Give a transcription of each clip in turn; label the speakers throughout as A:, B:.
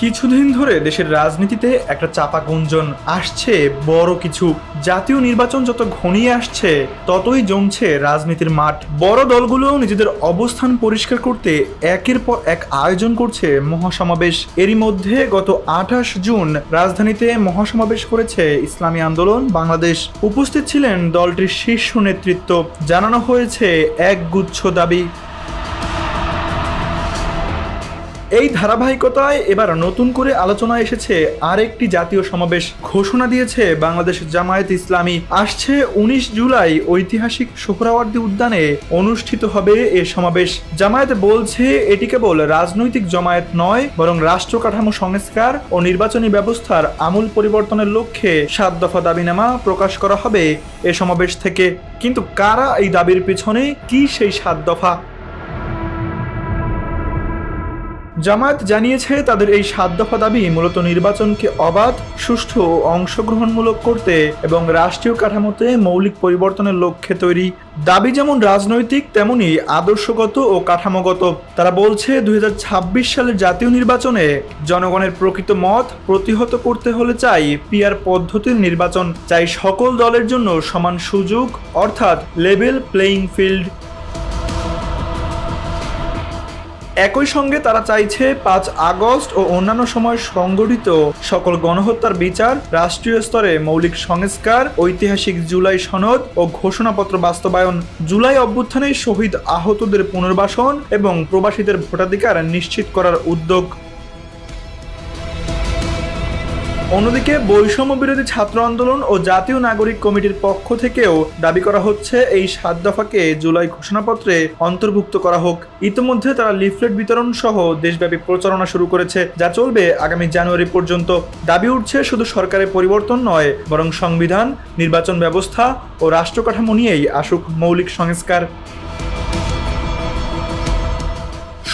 A: কিছুদিন ধরে দেশের রাজনীতিতে একটা চাপা গুঞ্জন আসছে, বড় কিছু জাতীয় নির্বাচন যত ঘনিয়ে আসছে ততই জমছে রাজনীতির মাঠ। বড় দলগুলো নিজেদের অবস্থান পরিষ্কার করতে একের পর এক আয়োজন করছে মহাসমাবেশ। এরই মধ্যে গত 28 জুন রাজধানীতে মহাসমাবেশ করেছে ইসলামী আন্দোলন বাংলাদেশ। উপস্থিত ছিলেন দলটির শীর্ষ নেতৃত্ব। জানানো হয়েছে একগুচ্ছ দাবি। এই ধারাবাহিকতায় এবার নতুন করে আলোচনায় এসেছে আরেকটি জাতীয় সমাবেশ। ঘোষণা দিয়েছে বাংলাদেশ জামায়াত ইসলামী। আসছে 19 জুলাই ঐতিহাসিক সোহরাওয়ার্দী উদ্যানে অনুষ্ঠিত হবে এ সমাবেশ। জামায়াত বলছে এটি কেবল রাজনৈতিক জমায়েত নয়, বরং রাষ্ট্র কাঠামো সংস্কার ও নির্বাচনী ব্যবস্থার আমূল পরিবর্তনের লক্ষ্যে 7 দফা দাবিনামা প্রকাশ করা হবে এ সমাবেশ থেকে। কিন্তু কারা এই দাবির পিছনে, কি সেই 7 দফা? জামায়াত জানিয়েছে তাদের এই 7 দফা দাবি মূলত নির্বাচনকে অবাধ, সুষ্ঠু ও অংশগ্রহণমূলক করতে এবং রাষ্ট্রীয় কাঠামোতে মৌলিক পরিবর্তনের লক্ষ্যে তৈরি। দাবি যেমন রাজনৈতিক তেমনি আদর্শগত ও কাঠামোগত। তারা বলছে 2026 সালের জাতীয় নির্বাচনে জনগণের প্রকৃত মত প্রতিহত করতে হলে চাই পিআর পদ্ধতির নির্বাচন, চাই সকল দলের জন্য সমান সুযোগ, অর্থাৎ লেভেল প্লেইং ফিল্ড। একই সঙ্গে তারা চাইছে 5 আগস্ট ও অন্যান্য সময় সংগঠিত সকল গণহত্যার বিচার, রাষ্ট্রীয় স্তরে মৌলিক সংস্কার, ঐতিহাসিক জুলাই সনদ ও ঘোষণাপত্র বাস্তবায়ন, জুলাই অভ্যুত্থানে শহীদ আহতদের পুনর্বাসন এবং প্রবাসীদের ভোটাধিকার নিশ্চিত করার উদ্যোগ। অন্যদিকে বৈষম্য বিরোধী ছাত্র আন্দোলন ও জাতীয় নাগরিক কমিটির পক্ষ থেকেও দাবি করা হচ্ছে এই 7 দফাকে জুলাই ঘোষণাপত্রে অন্তর্ভুক্ত করা হোক। ইতিমধ্যে তারা লিফলেট বিতরণ সহ দেশব্যাপী প্রচারণা শুরু করেছে, যা চলবে আগামী জানুয়ারি পর্যন্ত। দাবি উঠছে শুধু সরকারের পরিবর্তন নয়, বরং সংবিধান, নির্বাচন ব্যবস্থা ও রাষ্ট্র কাঠামো নিয়েই আসুক মৌলিক সংস্কার।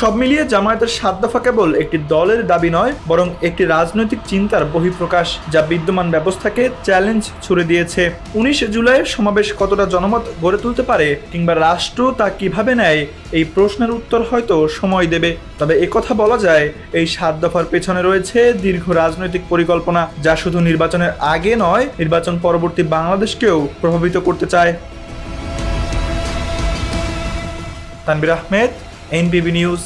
A: সব মিলিয়ে জামায়াতের 7 দফা কেবল একটি দলের দাবি নয়, বরং একটি রাজনৈতিক চিন্তার বহিঃপ্রকাশ, যা বিদ্যমান ব্যবস্থাকে চ্যালেঞ্জ ছুড়ে দিয়েছে। 19 জুলাইয়ের সমাবেশ কতটা জনমত গড়ে তুলতে পারে কিংবা রাষ্ট্র তা কিভাবে নেয়, এই প্রশ্নের উত্তর হয়তো সময় দেবে। তবে একথা বলা যায়, এই 7 দফার পেছনে রয়েছে দীর্ঘ রাজনৈতিক পরিকল্পনা, যা শুধু নির্বাচনের আগে নয়, নির্বাচন পরবর্তী বাংলাদেশকেও প্রভাবিত করতে চায়। Tanvir Ahmed, NBB news.